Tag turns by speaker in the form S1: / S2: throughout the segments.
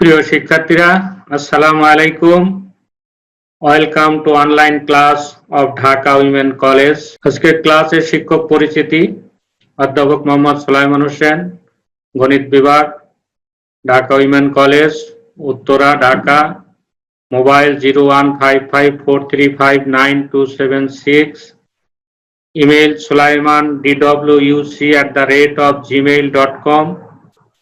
S1: প্রিয় শিক্ষার্থীরা, আসসালামু আলাইকুম। Welcome to online class of Dhaka women college. আজকের ক্লাসের শিক্ষক পরিচিতি অধ্যাপক মোহাম্মদ সুলাইমান হোসেন, গণিত বিভাগ, Dhaka women college, Uttara, Dhaka. Mobile 01554359276। Email sulaiman.dwuc@gmail.com।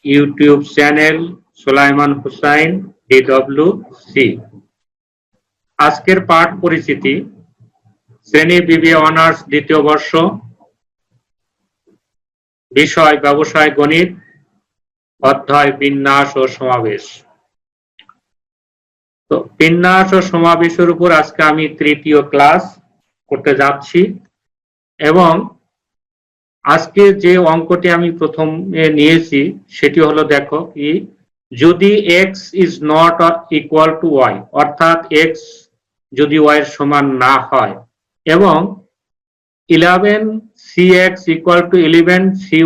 S1: YouTube channel Sulaiman Hussain DWC। আজকের পাঠ পরিচিতি, শ্রেণী বিবিএ অনার্স দ্বিতীয় বর্ষ, বিষয় ব্যবসায় গণিত, অধ্যায় বিন্যাস ও সমাবেশ। তো বিন্যাস ও সমাবেশের উপর আজকে আমি তৃতীয় ক্লাস করতে যাচ্ছি এবং আজকে যে অঙ্কটি আমি প্রথমে নিয়েছি সেটি হলো, দেখো কি, যদি x is not equal to y, অর্থাৎ x যদি y এর সমান না হয় এবং 11cx equal to 11cy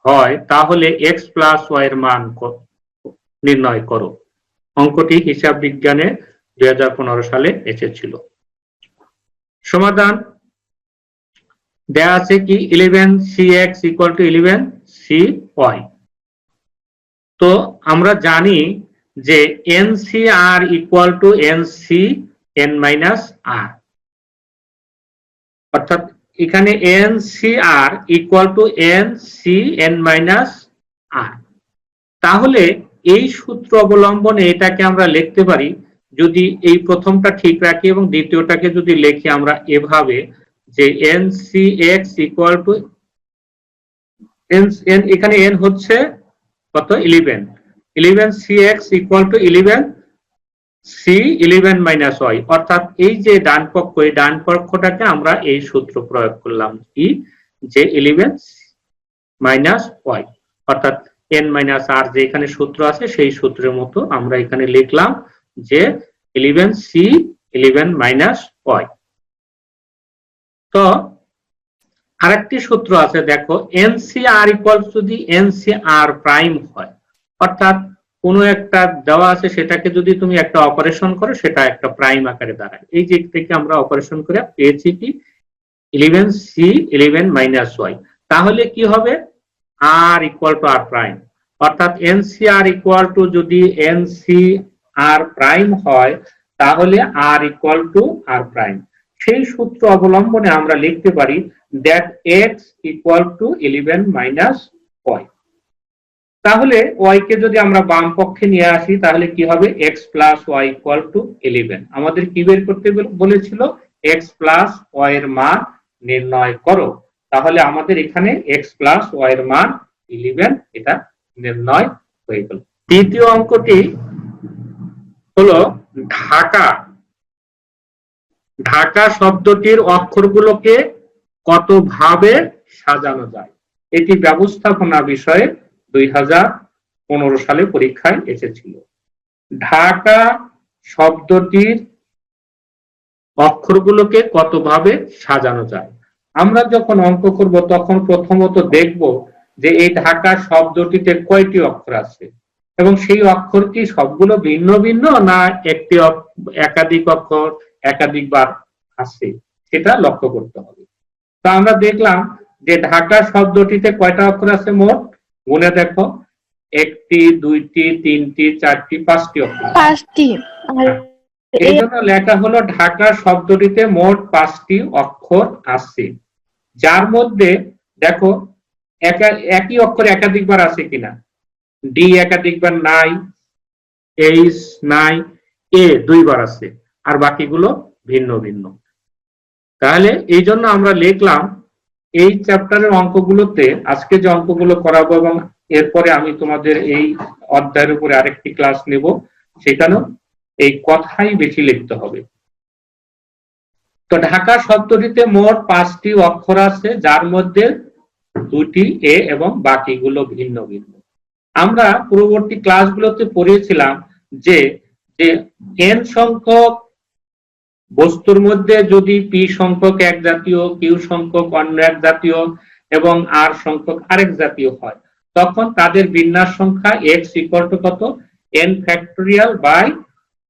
S1: হয়, তাহলে x plus y এর মান নির্ণয় করো। অঙ্কটি হিসাব বিজ্ঞানে 2015 সালে এসেছিল। সমাধান দেয়া আছে কি 11cx equal to 11cy। তো আমরা জানি যে NCR equal to NCn-r, অর্থাৎ এখানে NCR equal to NCn-r। তাহলে এই সূত্র অবলম্বনে এটাকে আমরা লিখতে পারি, যদি এই প্রথমটা ঠিক রাখি এবং দ্বিতীয়টাকে যদি লিখি আমরা এভাবে যে NCx equal to এখানে n হচ্ছে কত, 11cx equal to 11c11-y, অর্থাৎ এই যে ডান পক্ষ, এই ডান পক্ষটাকে আমরা এই সূত্র প্রয়োগ করলাম কি, যে 11-y, অর্থাৎ n-r যে এখানে সূত্র আছে সেই সূত্রের মতো আমরা এখানে লিখলাম যে 11c11-y। তো আরেকটি সূত্র আছে, দেখো NCR ইকুয়াল যদি NCR প্রাইম হয়, অর্থাৎ কোনো একটা দেওয়া আছে সেটাকে যদি তুমি একটা অপারেশন করো সেটা একটা প্রাইম আকারে দাঁড়ায়। এই যে থেকে আমরা অপারেশন করে পেয়েছি কি 11c11-y, তাহলে কি হবে r equal to r prime, অর্থাৎ NCR ইকুয়াল টু যদি NCR প্রাইম হয় তাহলে r equal to r prime. সেই সূত্র অবলম্বনে আমরা লিখতে পারি that x equal to 11-y। তাহলে y কে যদি আমরা বাম পক্ষে নিয়ে আসি তাহলে কি হবে, x plus y equal to 11। আমাদের কি বের করতে বলেছিল, x plus y এর মান নির্ণয় করো। তাহলে আমাদের এখানে x plus y এর মান 11, এটা নির্ণয় হয়ে গেল। দ্বিতীয় অঙ্কটি হলো ঢাকা। ঢাকা শব্দটির অক্ষরগুলোকে কত ভাবে সাজানো যায়, এটি ব্যবস্থাপনা বিষয়ে 2015 সালে পরীক্ষায় এসেছিল। ঢাকা শব্দটির অক্ষরগুলোকে কত ভাবে সাজানো যায়। আমরা যখন অঙ্ক করব তখন প্রথমত দেখব যে এই ঢাকা শব্দটিতে কয়টি অক্ষর আছে এবং সেই অক্ষরটি সবগুলো ভিন্ন ভিন্ন না একটি একাধিক অক্ষর একাধিকবার আছে, সেটা লক্ষ্য করতে হবে। তো আমরা দেখলাম যে ঢাকা শব্দটিতে কয়টা অক্ষর আছে মোট, গুণে দেখো, একটি, দুইটি, তিনটি, চারটি, পাঁচটি অক্ষর। এই জন্য লেখা হলো ঢাকা শব্দটিতে মোট 5টি অক্ষর আছে, যার মধ্যে দেখো একই অক্ষর একাধিকবার আছে কিনা, ডি একাধিকবার নাই, এইচ নাই, এ 2বার আছে, আর বাকিগুলো ভিন্ন ভিন্ন। তাহলে এই জন্য আমরা লিখলাম এই চ্যাপ্টারের অঙ্কগুলোতে আজকে যে অঙ্কগুলো করাবো এবং এরপরে আমি তোমাদের এই অধ্যায়ের উপরে আরেকটি ক্লাস নেব, সেখানেও এই কথাই বেশি লিখতে হবে। তো ঢাকা শব্দটিতে মোট 5টি অক্ষর আছে, যার মধ্যে 2টি এ এবং বাকিগুলো ভিন্ন ভিন্ন। আমরা পূর্ববর্তী ক্লাসগুলোতে পড়িয়েছিলাম যে n সংখ্যক বস্তুর মধ্যে যদি p সংখ্যক এক জাতীয়, q সংখ্যক অন্য এক জাতীয় এবং r সংখ্যক আরেক জাতীয় হয়, তখন তাদের বিন্যাস সংখ্যা x ইকুয়াল টু কত, n factorial by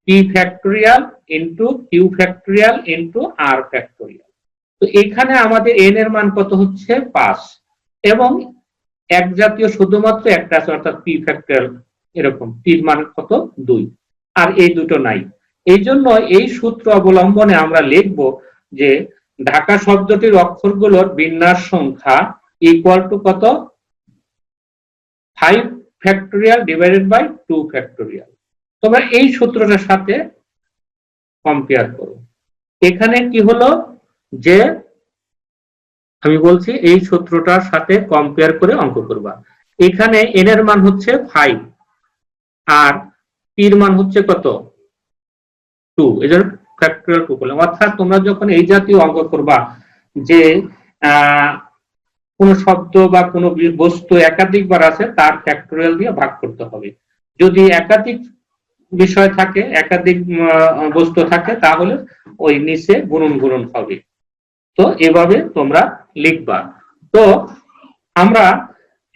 S1: p factorial into q factorial into r factorial. তো এখানে আমাদের n এর মান কত হচ্ছে 5 এবং এক জাতীয় শুধুমাত্র একটা আছে অর্থাৎ p ফ্যাক্টোরিয়াল, এরকম p এর মান কত 2, আর এই দুটো নাই। এই জন্য এই সূত্র অবলম্বনে আমরা লিখব যে ঢাকা শব্দটির অক্ষরগুলোর বিন্যাস সংখ্যা ইকুয়াল টু কত 5 ফ্যাক্টোরিয়াল ডিভাইডেড বাই 2 ফ্যাক্টোরিয়াল। তোমরা এই সূত্রটার সাথে কম্পেয়ার করো। এখানে কি হলো যে আমি বলছি এই সূত্রটার সাথে কম্পেয়ার করে অঙ্ক করবা। এখানে n এর মান হচ্ছে 5 আর p এর মান হচ্ছে কত 2, এজন্য ফ্যাক্টোরিয়াল 2 করলাম। অর্থাৎ তোমরা যখন এই জাতীয় অঙ্ক করবা যে কোন শব্দ বা কোন বস্তু একাধিকবার আছে তার ফ্যাক্টোরিয়াল দিয়ে ভাগ করতে হবে। যদি একাধিক বিষয় থাকে, একাধিক বস্তু থাকে, তাহলে ওই নিচে গুণন হবে। তো এভাবে তোমরা লিখবা। তো আমরা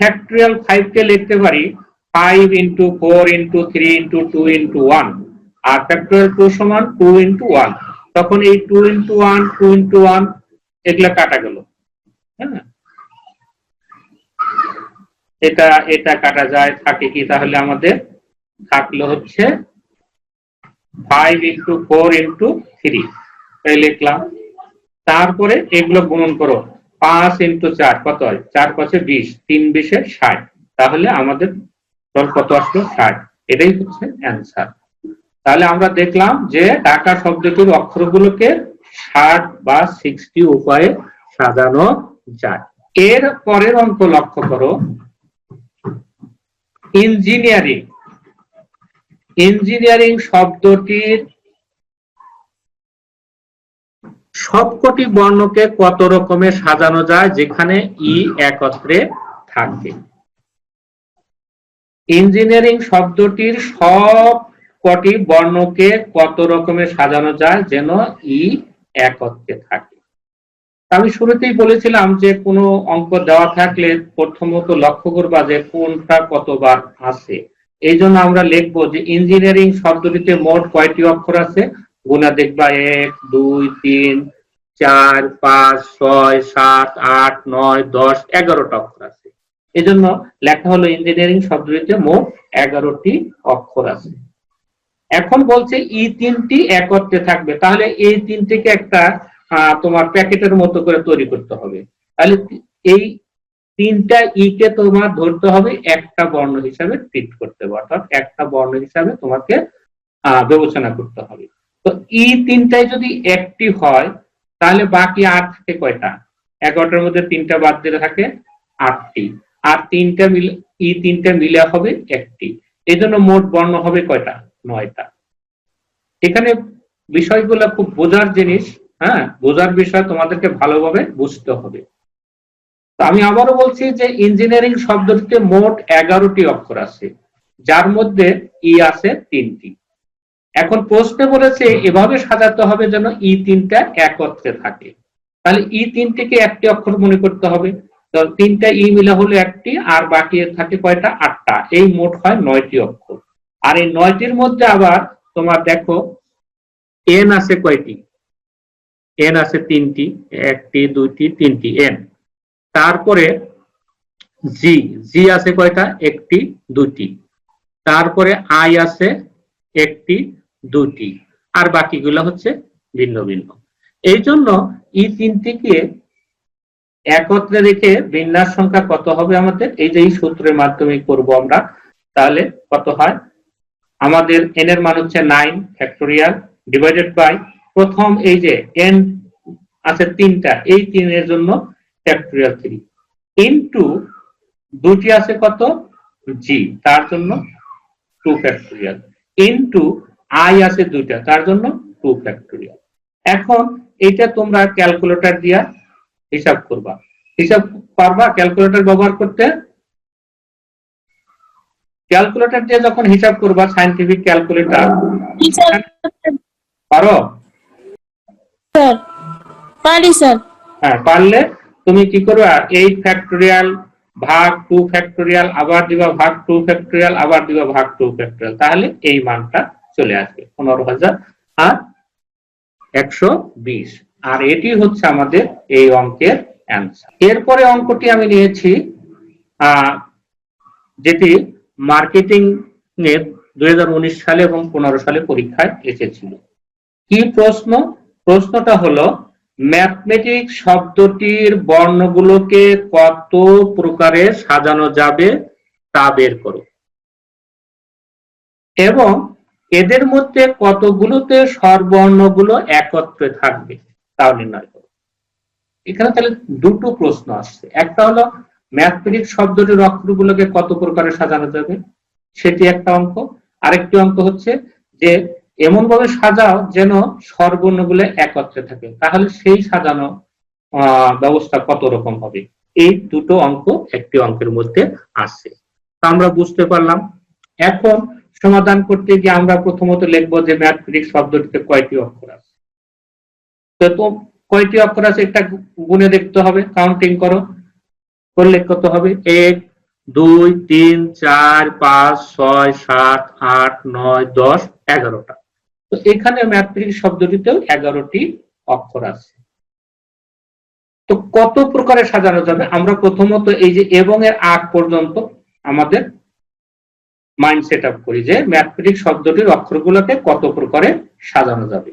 S1: ফ্যাক্টোরিয়াল 5 কে লিখতে পারি 5 into 4 into 3 into 2 into 1, r factorial 2 সমান 2 ইন্টু 1। তখন এই 2 ইন্টু 1 2 ইন্টু 1 এগুলা কাটা গেল, হ্যাঁ, এটা কাটা যায়, থাকে কি তাহলে আমাদের থাকলো হচ্ছে 5 ইন্টু 4 ইন্টু 3, এই লিখলাম। তারপরে এগুলো গুণন করো, 5 ইন্টু 4 কত হয়, 4 5 20, 3 20 60, তাহলে আমাদের কত আসলো 60। এটাই হচ্ছে অ্যান্সার। তাহলে আমরা দেখলাম যে ঢাকা শব্দটির অক্ষরগুলোকে 60 বা 60 উপায়ে সাজানো যায়। এর পরের অঙ্ক লক্ষ্য করো, ইঞ্জিনিয়ারিং। ইঞ্জিনিয়ারিং শব্দটির সবকটি বর্ণকে কত রকমের সাজানো যায় যেখানে ই একত্রে থাকে। ইঞ্জিনিয়ারিং শব্দটির সব কটি বর্ণকে কত রকমের সাজানো যায় যেন ই একত্রে থাকে। আমি শুরুতেই বলেছিলাম যে কোনো অঙ্ক দেওয়া থাকলে প্রথমত লক্ষ্য করবা যে কোনটা কতবার আছে। এই জন্য আমরা লিখবো যে ইঞ্জিনিয়ারিং শব্দটিতে মোট কয়টি অক্ষর আছে, গুণা দেখবা 1 2 3 4 5 6 7 8 9 10 11টা অক্ষর আছে। এই জন্য লেখা হলো ইঞ্জিনিয়ারিং শব্দটিতে মোট 11টি অক্ষর আছে। এখন বলছে ই তিনটি একত্রে থাকবে, তাহলে এই তিনটিকে একটা তোমার প্যাকেটের মতো করে তৈরি করতে হবে। তাহলে এই তিনটা ই কে তোমার ধরতে হবে একটা বর্ণ হিসাবে ট্রিট করতে হবে, অর্থাৎ একটা বর্ণ হিসাবে তোমাকে বিবেচনা করতে হবে। তো ই তিনটাই যদি একটি হয় তাহলে বাকি আর থাকে কয়টা, 11টার মধ্যে 3টা বাদ দিলে থাকে 8টি, আর তিনটা মিলে ই তিনটা মিলে হবে একটি। এই জন্য মোট বর্ণ হবে কয়টা, 9টা। এখানে বিষয়গুলো খুব বোঝার জিনিস, হ্যাঁ, বোঝার বিষয়, তোমাদেরকে ভালোভাবে বুঝতে হবে। আমি আবারও বলছি যে ইঞ্জিনিয়ারিং শব্দটিতে মোট 11টি অক্ষর আছে, যার মধ্যে ই আছে 3টি। এখন প্রশ্নে বলেছে এভাবে সাজাতে হবে যেন ই তিনটা একত্রে থাকে। তাহলে ই তিনটিকে একটি অক্ষর মনে করতে হবে, তো 3টা ই মিলে হলো একটি, আর বাকি থাকে কয়টা, 8টা। এই মোট হয় 9টি অক্ষর। আর এই 9টির মধ্যে আবার তোমার দেখো এন আছে কয়টি, এন আছে 3টি, 1টি 2টি 3টি এন। তারপরে জি, জি আছে কয়টা, 1টি 2টি। তারপরে আই আছে 1টি 2টি, আর বাকিগুলো হচ্ছে ভিন্ন ভিন্ন। এই জন্য এই তিনটিকে একত্রে রেখে বিন্যাস সংখ্যা কত হবে আমাদের, এই যে এই সূত্রের মাধ্যমে করব আমরা। তাহলে কত হয়, আমাদের এন এর মান হচ্ছে 9 ফ্যাক্টোরিয়াল ডিভাইডেড বাই প্রথম এই যে এন আছে 3টা, এই 3 এর জন্য ফ্যাক্টোরিয়াল 3 ইনটু 2টি আছে কত জি, তার জন্য 2 ফ্যাক্টোরিয়াল ইনটু আই আছে 2টা, তার জন্য 2 ফ্যাক্টোরিয়াল। এখন এটা তোমরা ক্যালকুলেটর দিয়া হিসাব করবা। হিসাব পারবা ক্যালকুলেটর ব্যবহার করতে? ক্যালকুলেটর দিয়ে যখন হিসাব করবা, সায়েন্টিফিক ক্যালকুলেটর, পারো?
S2: পারি স্যার।
S1: হ্যাঁ, পারলে তুমি কি করবা, 8 ফ্যাক্টোরিয়াল ভাগ 2 ফ্যাক্টোরিয়াল, আবার দিবা ভাগ 2 ফ্যাক্টোরিয়াল, আবার দিবা ভাগ 2 ফ্যাক্টোরিয়াল, তাহলে এই মানটা চলে আসবে 15,000 আর 120। আর এটি হচ্ছে আমাদের এই অঙ্কের অ্যান্সার। এরপরে অঙ্কটি আমি নিয়েছি যেটি মার্কেটিং এর 2019 সালে এবং 15 সালে পরীক্ষায় এসেছিল। কি প্রশ্ন? প্রশ্নটা হলো ম্যাথমেটিক্স শব্দটির বর্ণগুলোকে কত প্রকারে সাজানো যাবে তা বের করো, এবং এদের মধ্যে কতগুলোতে স্বরবর্ণগুলো একত্রে থাকবে তাও নির্ণয় করো। এখানে তাহলে দুটো প্রশ্ন আসছে, একটা হলো ম্যাথমেটিক্স শব্দটির অক্ষরগুলোকে কত প্রকারে সাজানো যাবে, সেটি একটা অঙ্ক। আরেকটি অঙ্ক হচ্ছে যে এমন ভাবে সাজাও যেন স্বরবর্ণগুলো একত্রে থাকে, তাহলে সেই সাজানো ব্যবস্থা কত রকম হবে। এই দুটো অঙ্ক একটি অঙ্কের মধ্যে আছে, তা আমরা বুঝতে পারলাম। এখন সমাধান করতে গিয়ে আমরা প্রথমত লিখবো যে ম্যাথমেটিক্স শব্দটিতে কয়টি অক্ষর আছে। তো কয়টি অক্ষর আছে এটা গুণে দেখতে হবে, কাউন্টিং করো, করলে কত হবে 1 2 3 4 5 6 7 8 9 10 11টা। তো এখানে ম্যাথমেটিক্স শব্দটিতেও 11টি অক্ষর আছে। তো কত প্রকারে সাজানো যাবে, আমরা প্রথমত এই যে এবং এর আগ পর্যন্ত আমাদের মাইন্ড সেট আপ করি যে ম্যাথমেটিক্স শব্দটির অক্ষরগুলোকে কত প্রকারে সাজানো যাবে।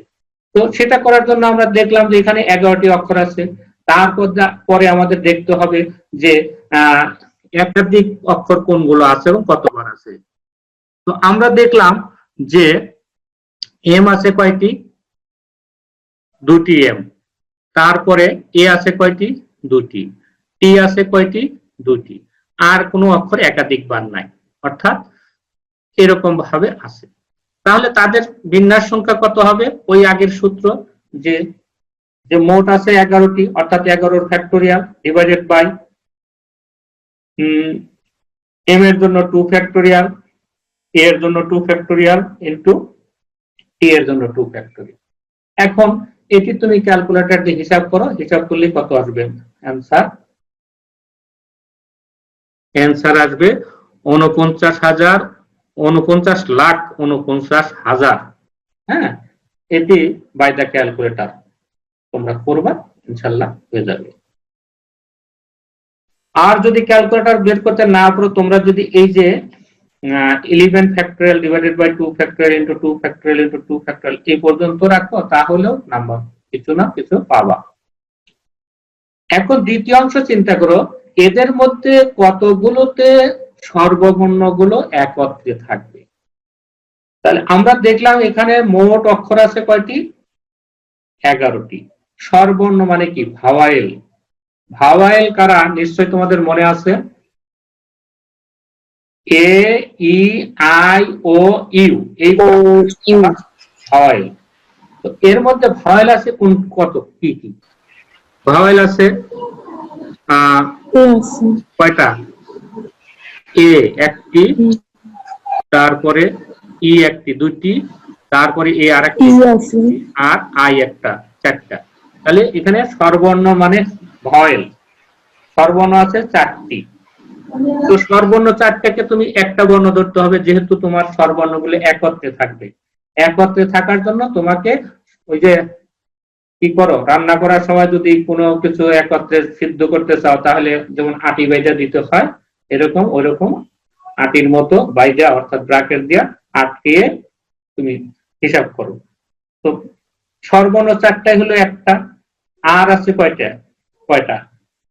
S1: তো সেটা করার জন্য আমরা দেখলাম যে এখানে 11টি অক্ষর আছে। তারপর পরে আমাদের দেখতে হবে যে একাধিক অক্ষর কোনগুলো আছে এবং কতবার আছে। তো আমরা দেখলাম যে এম আছে কয়টি, 2টি এম। তারপরে এ আছে কয়টি, 2টি। টি আছে কয়টি, 2টি। আর কোনো অক্ষর একাধিকবার নাই, অর্থাৎ এরকম ভাবে আছে। তাহলে তাদের বিন্যাস সংখ্যা কত হবে, ওই আগের সূত্র যে মোট আছে 11টি, অর্থাৎ 11 ফ্যাক্টোরিয়াল ডিভাইডেড বাই এম এর জন্য 2 ফ্যাক্টোরিয়াল, এ এর জন্য 2 ফ্যাক্টোরিয়াল ইনটু টি এর জন্য 2 ফ্যাক্টোরিয়াল। এখন এটি তুমি ক্যালকুলেটর দিয়ে হিসাব করো, হিসাব করলে কত আসবে অ্যান্সার আসবে 49,49,49,000। হ্যাঁ, এটি বাই দ্য ক্যালকুলেটর তোমরা করবা, ইনশাআল্লাহ হয়ে যাবে। আর যদি ক্যালকুলেটর বের করতে না পারো, তোমরা যদি এই যে 11 factorial divided by 2 factorial into 2 factorial into 2 factorial এই পর্যন্ত রাখো, তাহলেও নাম্বার কিছু না কিছু পাবা। এখন দ্বিতীয় অংশ চিন্তা করো, এদের মধ্যে কতগুলোতে স্বরবর্ণগুলো একত্রে থাকবে। তাহলে আমরা দেখলাম এখানে মোট অক্ষর আছে কয়টি, 11টি। স্বরবর্ণ মানে কি, ভাওয়াইল। ভাওয়াইল কারা, নিশ্চয় তোমাদের মনে আছে, এ ই আই ও ইউ, এই ভাওয়াইল। তো এর মধ্যে ভাওয়াইল আছে কত, কি কি ভাওয়াইল আছে, কয়টা, এ একটি, তারপরে ই একটি, 2টি, তারপরে এ আর একটি, আর আই একটা, 4টা। তাহলে এখানে স্বরবর্ণ মানে ভয়েল, স্বরবর্ণ আছে 4টি। তো স্বরবর্ণ 4টাকে তুমি একটা বর্ণ ধরতে হবে, যেহেতু তোমার স্বরবর্ণগুলো একত্রে থাকবে। একত্রে থাকার জন্য তোমাকে ওই যে কি করো, রান্না করার সময় যদি কোনো কিছু একত্রে সিদ্ধ করতে চাও, তাহলে যেমন আটি বাইজা দিতে হয়, এরকম ওইরকম আটির মতো বাইজা, অর্থাৎ ব্র্যাকেট দিয়া আটকে তুমি হিসাব করো। তো স্বরবর্ণ 4টাই হলো একটা, আর আছে কয়টা,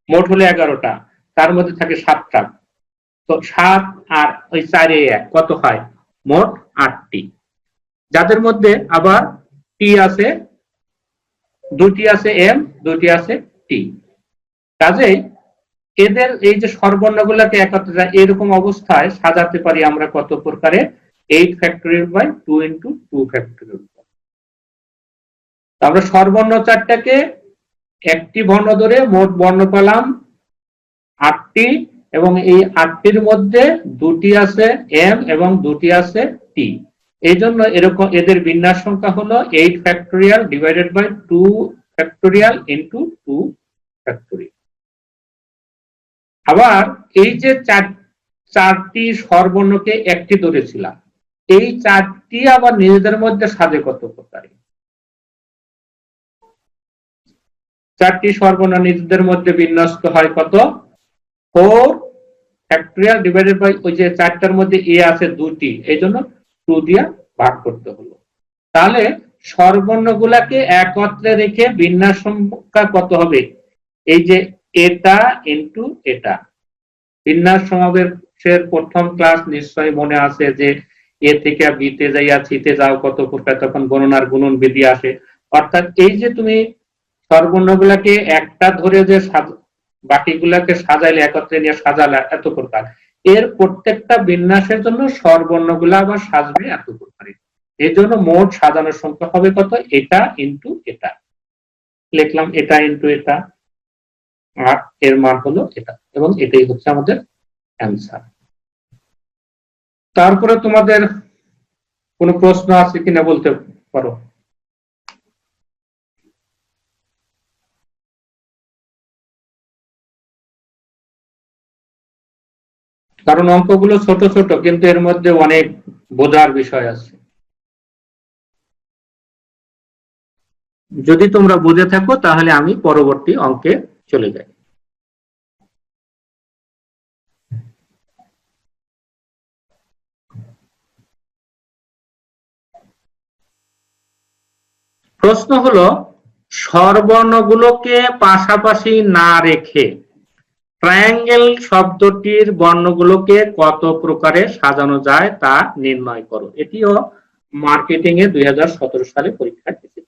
S1: মোট হলো 11টা, তার মধ্যে থাকে 7টা। তো 7 আর ওই 4 এ 1 কত হয়, মোট 8টি। যাদের মধ্যে আবার টি আছে, 2টি আছে এম, 2টি আছে টি। কাজেই এদের এই যে স্বরবর্ণগুলোকে একত্রে এরকম অবস্থায় সাজাতে পারি আমরা কত প্রকারে, 8 ফ্যাক্টোরিয়াল বাই 2 ইনটু 2 ফ্যাক্টোরিয়াল। আমরা স্বরবর্ণ 4টাকে একটি বর্ণ ধরে মোট বর্ণ পেলাম 8টি, এবং এই 8টির মধ্যে 2টি আছে এম এবং 2টি আছে টি। এই জন্য এরকম এদের বিন্যাস সংখ্যা হলো 8 factorial divided by 2 factorial into 2 factorial. আবার এই যে চারটি স্বরবর্ণকে একটি ধরেছিলাম, এই চারটি আবার নিজেদের মধ্যে সাজে কত প্রকারে? চারটি স্বরবর্ণ নিজেদের মধ্যে বিন্যস্ত হয় কত? 4 ফ্যাক্টরিয়াল ডিভাইডেড বাই ওই যে চারটার মধ্যে এ আছে দুটি, এই জন্য 2 দিয়ে ভাগ করতে হলো। তাহলে স্বরবর্ণগুলাকে একত্রে রেখে বিন্যাস সংখ্যা কত হবে? এই যে এটা ইনটু এটা। বিন্যাস সমাবেশের প্রথম ক্লাস নিশ্চয়ই মনে আছে যে এ থেকে বিতে যাইয়া সিতে যাও কত প্রকার, তখন গণনার গুণন বিধি আসে। অর্থাৎ এই যে তুমি স্বরবর্ণগুলাকে একটা ধরে যে বাকিগুলাকে সাজাইলে, একত্রে নিয়ে সাজালে এত প্রকার, এর প্রত্যেকটা বিন্যাসের জন্য স্বরবর্ণগুলা আবার সাজবে এত প্রকারে। এই জন্য মোট সাজানোর সংখ্যা হবে কত? এটা ইনটু এটা। লিখলাম এটা ইনটু এটা, আর এর মান হলো এটা, এবং এটাই হচ্ছে আমাদের অ্যান্সার। তারপরে তোমাদের কোনো প্রশ্ন আছে কিনা বলতে পারো। কারণ অঙ্কগুলো ছোট ছোট, কিন্তু এর মধ্যে অনেক বোঝার বিষয় আছে। যদি তোমরা বুঝে থাকো তাহলে আমি পরবর্তী অঙ্কে চলে যাই। প্রশ্ন হলো, স্বরবর্ণগুলোকে পাশাপাশি না রেখে ট্রায়াঙ্গেল শব্দটির বর্ণগুলোকে কত প্রকারে সাজানো যায় তা নির্ণয় করো। এটিও মার্কেটিং এ 2017 সালে পরীক্ষায় এসেছে।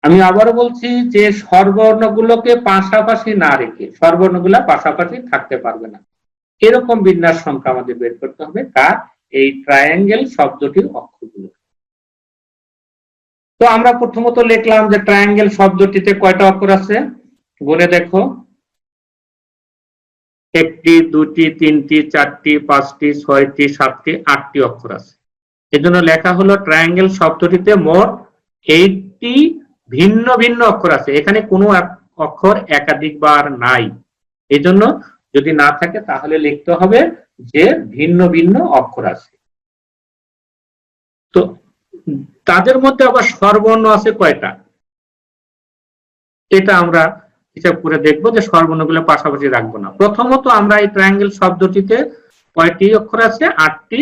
S1: আমি আবারও বলছি যে স্বরবর্ণগুলোকে পাশাপাশি না রেখে, স্বরবর্ণগুলা পাশাপাশি থাকতে পারবে না, এরকম বিন্যাস সংখ্যা আমাদের বের করতে হবে কার? এই ট্রায়াঙ্গেল শব্দটির অক্ষরগুলো। তো আমরা প্রথমত লিখলাম যে ট্রায়াঙ্গেল শব্দটিতে কয়টা অক্ষর আছে, গুনে দেখো। একটি, দুটি, তিনটি, চারটি, পাঁচটি, ছয়টি, সাতটি, আটটি অক্ষর আছে। এজন্য লেখা হলো ট্রায়াঙ্গেল শব্দটিতে মোট 8টি ভিন্ন ভিন্ন অক্ষর আছে। এখানে কোনো অক্ষর একাধিকবার নাই। এজন্য যদি না থাকে তাহলে লিখতে হবে যে ভিন্ন ভিন্ন অক্ষর আছে। তো তাদের মধ্যে আবার স্বরবর্ণ আছে কয়টা, এটা আমরা হিসাব করে দেখবো যে স্বরবর্ণগুলো পাশাপাশি রাখবো না। প্রথমত আমরা এই ট্রায়াঙ্গেল শব্দটিতে কয়টি অক্ষর আছে? 8টি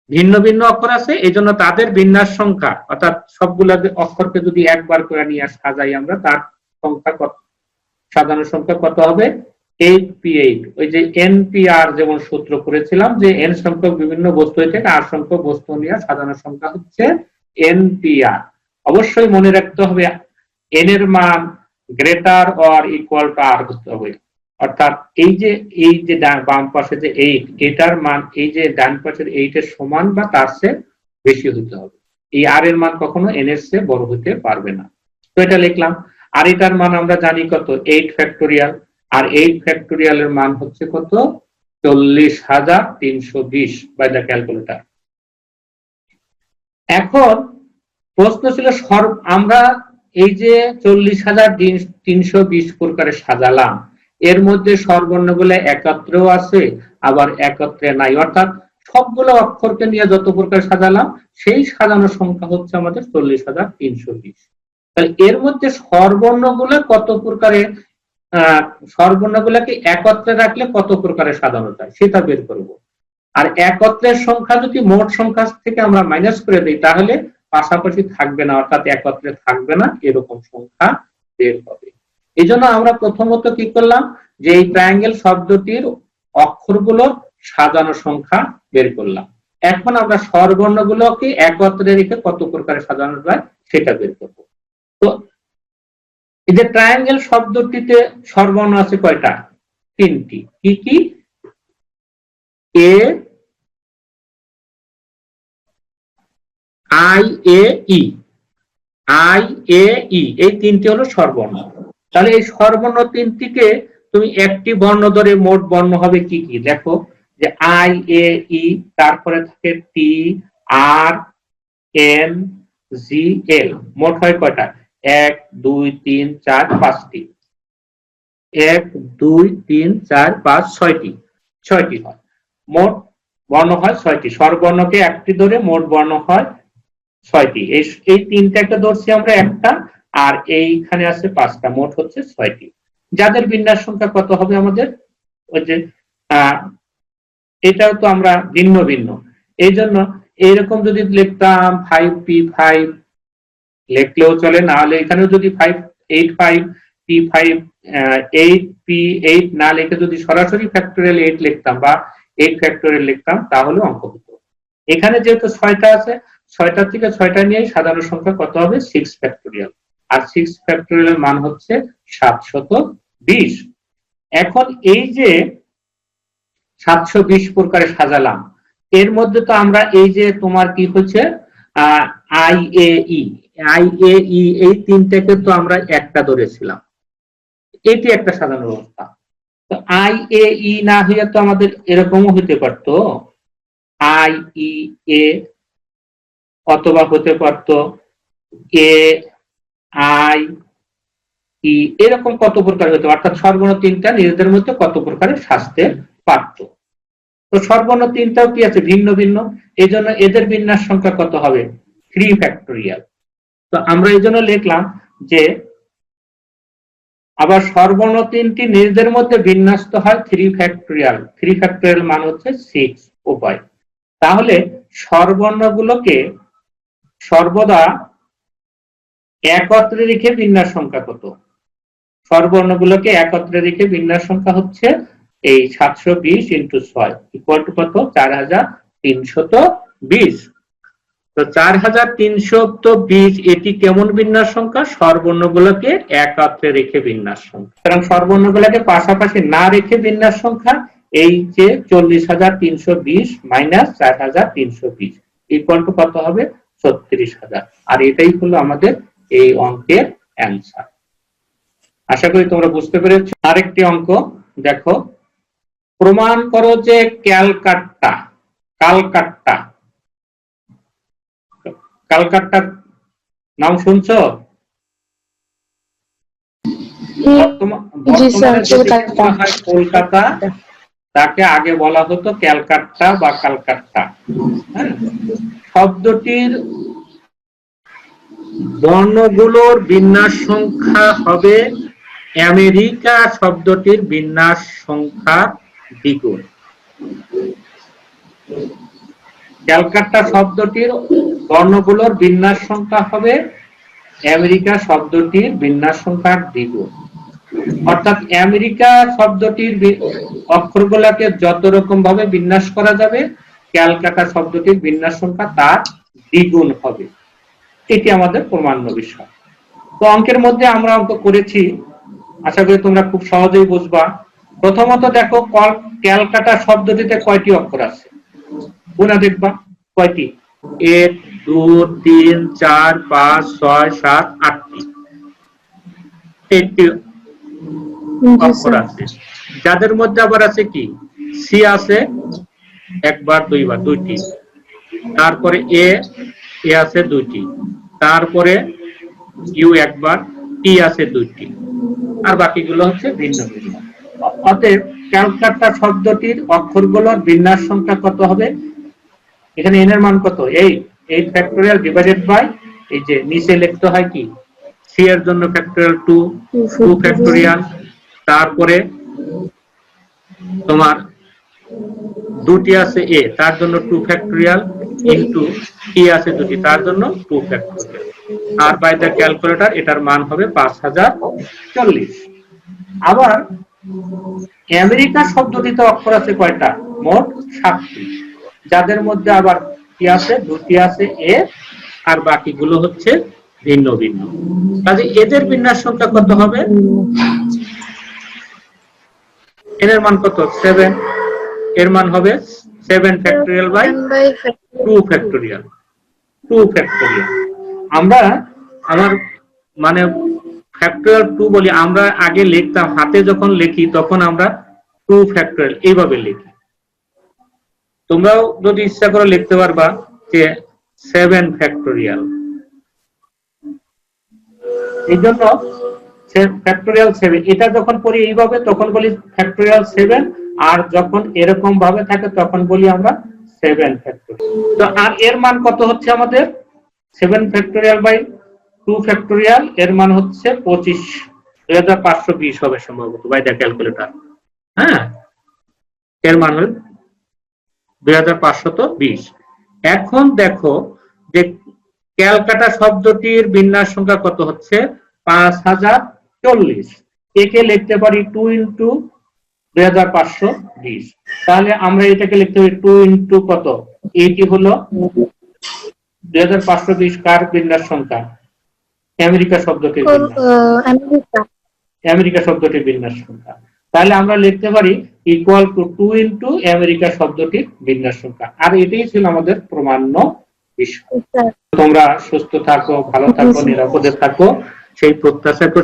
S1: ভিন্ন ভিন্ন অক্ষর আছে। এই জন্য তাদের বিন্যাস সংখ্যা, অর্থাৎ সবগুলা অক্ষরকে যদি একবার করে নিয়ে সাজাই আমরা, তার সংখ্যা কত, সাজানোর সংখ্যা কত হবে? 8p8। ওই যে NPR যেমন সূত্র করেছিলাম যে n সংখ্যক বিভিন্ন বস্তু থেকে r সংখ্যক বস্তু নিয়ে সাজানোর সংখ্যা হচ্ছে NPR। অবশ্যই মনে রাখতে হবে n এর মান greater or equal to r হতে হবে। অর্থাৎ এই যে বাম পাশে যে 8, এটার মান এই যে ডান পাশের 8 এর সমান বা তার চেয়ে বেশি হতে হবে। এই r এর মান কখনো n এর চেয়ে বড় হতে পারবে না। তো এটা লিখলাম। আর এটার মান আমরা জানি কত? 8 ফ্যাক্টোরিয়াল। আর 8 ফ্যাক্টোরিয়াল এর মান হচ্ছে কত? 40,320 বাই দ্য ক্যালকুলেটর। এখন প্রশ্ন ছিল আমরা এই যে 40,320 প্রকারে সাজালাম, এর মধ্যে স্বরবর্ণগুলো একত্রেও আছে আবার একত্রে নাই, অর্থাৎ সবগুলো অক্ষরকে নিয়ে যত প্রকার সাজালাম সেই সাজানোর সংখ্যা হচ্ছে আমাদের 40,320। তাহলে এর মধ্যে স্বরবর্ণগুলো কত প্রকারে, স্বরবর্ণগুলোকে একত্রে রাখলে কত প্রকারে সাজানো যায় সেটা বের করব। আর একত্রের সংখ্যা যদি মোট সংখ্যা থেকে আমরা মাইনাস করে দিই তাহলে পাশাপাশি থাকবে না, অর্থাৎ একত্রে থাকবে না, এরকম সংখ্যা বের হবে। এই জন্য আমরা প্রথমত কি করলাম, যে এই ট্রায়াঙ্গেল শব্দটির অক্ষরগুলোর সাজানো সংখ্যা বের করলাম। এখন আমরা স্বরবর্ণগুলোকে একত্রে রেখে কত প্রকারে সাজানো যায় সেটা বের করব। তো এই যে ট্রায়াঙ্গেল শব্দটিতে স্বরবর্ণ আছে কয়টা? 3টি। কি কি? এ, আই, এ, ই, আই, এ, ই, এই 3টি হলো স্বরবর্ণ। তাহলে এই স্বরবর্ণ 3টিকে তুমি একটি বর্ণ ধরে মোট বর্ণ হবে কি কি? দেখো যে আই, এ, ই, তারপরে থাকে টি, আর, এন, জি, এল, মোট হয় কয়টা? 1, 2, 3, 4, 5টি। 1 2 3 4 5 6টি হয়। মোট বর্ণ হয় 6টি। স্বরবর্ণকে একটি ধরে মোট বর্ণ হয় 6টি। এই তিনটাকে ধরছি আমরা একটা, আর এইখানে আছে 5টা, মোট হচ্ছে 6টি। যাদের বিন্যাস সংখ্যা কত হবে আমাদের, ওই যে এটাও তো আমরা ভিন্ন ভিন্ন, এই জন্য এইরকম যদি লিখতাম 5p5 লিখলেও চলে, না হলে এখানেও যদি 585p5 8p8 না লিখে যদি সরাসরি ফ্যাক্টোরিয়াল 8 লিখতাম বা 8 ফ্যাক্টোরিয়াল লিখতাম তাহলে অঙ্ক হতো। এখানে যেহেতু 6টা আছে, 6টা থেকে 6টা নিয়ে সাধারণ সংখ্যা কত হবে, 6 ফ্যাক্টোরিয়াল। আর 6 ফ্যাক্টোরিয়ালের মান হচ্ছে 720। এখন এই যে 720 প্রকারে সাজালাম, এর মধ্যে তো আমরা এই যে তোমার কি হচ্ছে আইএই এই তিনটাকে তো আমরা একটা ধরেছিলাম, এটি একটা সাধারণ অবস্থা। তো আইএই না হইয়া তো আমাদের এরকমও হতে পারতো আইইএ, অথবা হতে পারতো এ আই ই, এরকম কত প্রকার হতো, অর্থাৎ স্বরবর্ণ তিনটা নিজেদের মধ্যে কত প্রকারে সাজতে পারত। তো স্বরবর্ণ তিনটাও কি আছে, ভিন্ন ভিন্ন, এই জন্য এদের বিন্যাস সংখ্যা কত হবে, 3 ফ্যাক্টোরিয়াল। তো আমরা এই জন্য লিখলাম যে আবার স্বরবর্ণ তিনটি নিজেদের মধ্যে বিন্যস্ত হয় 3 ফ্যাক্টোরিয়াল। 3 ফ্যাক্টোরিয়াল মান হচ্ছে 6 উপায়। তাহলে স্বরবর্ণগুলোকে সর্বদা একত্রে রেখে বিন্যাস সংখ্যা কত, স্বরবর্ণগুলোকে একত্রে রেখে বিন্যাস সংখ্যা হচ্ছে এই 720 ইন্টু 6 ইকুয়াল টু কত, 4320। তো 4320 এটি কেমন বিন্যাস সংখ্যা, স্বরবর্ণগুলোকে একত্রে রেখে বিন্যাস সংখ্যা। সুতরাং স্বরবর্ণগুলোকে পাশাপাশি না রেখে বিন্যাস সংখ্যা এই যে 40320 মাইনাস 4320 ইকুয়াল টু কত হবে, 36000। আর এটাই হলো আমাদের এই অঙ্কের অ্যান্সার। আশা করি তোমরা বুঝতে পেরেছো। আরেকটি অঙ্ক দেখো, প্রমাণ করো যে কালকাট্টা নাম শুনছো? বর্তমানে কলকাতা, তাকে আগে বলা হতো ক্যালকাট্টা বা কালকাট্টা। শব্দটির বর্ণগুলোর বিন্যাস সংখ্যা হবে আমেরিকা শব্দটির বিন্যাস সংখ্যা দ্বিগুণ। ক্যালকাট্টা শব্দটির বর্ণগুলোর বিন্যাস সংখ্যা হবে আমেরিকা শব্দটির বিন্যাস সংখ্যার দ্বিগুণ। অর্থাৎ আমেরিকা শব্দটির অক্ষরগুলোকে যত রকম ভাবে বিন্যাস করা যাবে, ক্যালকাটা শব্দটির বিন্যাস সংখ্যা তার দ্বিগুণ হবে। এটি আমাদের প্রমাণ্য বিষয়। তো অঙ্কের মধ্যে আমরা অঙ্ক করেছি, আশা করি তোমরা খুব সহজেই বুঝবা। প্রথমত দেখো, ক্যালকাটা শব্দটিতে কয়টি অক্ষর আছে, গুণা দেখবা কয়টি, 1 2 3 4 5 6 7 8টি, 8টি অক্ষর আছে। যাদের মধ্যে আবার আছে কি, সি আছে একবার দুইবার, 2টি, তারপরে এ আছে 2টি, তারপরে ইউ একবার, টি আছে 2টি, আর বাকিগুলো হচ্ছে ভিন্ন ভিন্ন। অতএব ক্যালকাটা শব্দটির অক্ষরগুলোর বিন্যাস সংখ্যা কত হবে, এখানে এন এর মান কত, 8 ফ্যাক্টোরিয়াল ডিভাইডেড বাই এই যে নিচে লিখতে হয় কি, সি এর জন্য ফ্যাক্টোরিয়াল 2 ফ্যাক্টোরিয়াল, তারপরে তোমার 2টি আছে এ, তার জন্য 2 ফ্যাক্টোরিয়াল, ইনটু টি আছে 2টি, তার জন্য 2 ফ্যাক্টোরিয়াল। আর বাই দ্য ক্যালকুলেটর এটার মান হবে 5040। আবার আমেরিকা শব্দটিতে অক্ষর আছে কয়টা, মোট 7টি, যাদের মধ্যে আবার কি আছে, 2টি আছে এ, আর বাকিগুলো হচ্ছে ভিন্ন ভিন্ন। কাজে এদের বিন্যাস সংখ্যা কত হবে, এর মান কত, 7, এর মান হবে 7 ফ্যাক্টোরিয়াল বাই 2 ফ্যাক্টোরিয়াল। আমরা আমার মানে ফ্যাক্টোরিয়াল 2 বলি, আমরা আগে লিখতাম হাতে, যখন লিখি তখন আমরা 2 ফ্যাক্টোরিয়াল এইভাবে লিখি। তোমরাও যদি ইচ্ছা করে লিখতে পারবা যে 7 ফ্যাক্টোরিয়াল। এই জন্য ফ্যাক্টোরিয়াল 7, এটা যখন পড়ি এইভাবে তখন বলি ফ্যাক্টোরিয়াল 7, আর যখন এরকম ভাবে থাকে তখন বলি আমরা 7 ফ্যাক্টোরিয়াল। তো আর এর মান কত হচ্ছে আমাদের 7 ফ্যাক্টোরিয়াল বাই 2 ফ্যাক্টোরিয়াল, এর মান হচ্ছে 25,2520 হবে সম্ভবত বাই দ্য ক্যালকুলেটর। হ্যাঁ, এর মান হল 2520। এখন দেখো যে ক্যালকাটা শব্দটির বিন্যাস সংখ্যা কত হচ্ছে 5040। একে লিখতে পারি 2 ইন্টু 2520। তাহলে আমরা এটাকে লিখতে পারি 2 ইন্টু কত, এটি হলো 2520 কার বিন্যাস সংখ্যা, আমেরিকা শব্দটির আমেরিকা শব্দটির বিন্যাস সংখ্যা। তাহলে আমরা লিখতে পারি ইকুয়াল টু 2 ইন্টু আমেরিকা শব্দটির বিন্যাস সংখ্যা। আর এটাই ছিল আমাদের প্রমাণ্য বিষয়। তোমরা সুস্থ থাকো, ভালো থাকো, নিরাপদে থাকো সেই প্রত্যাশা করছি।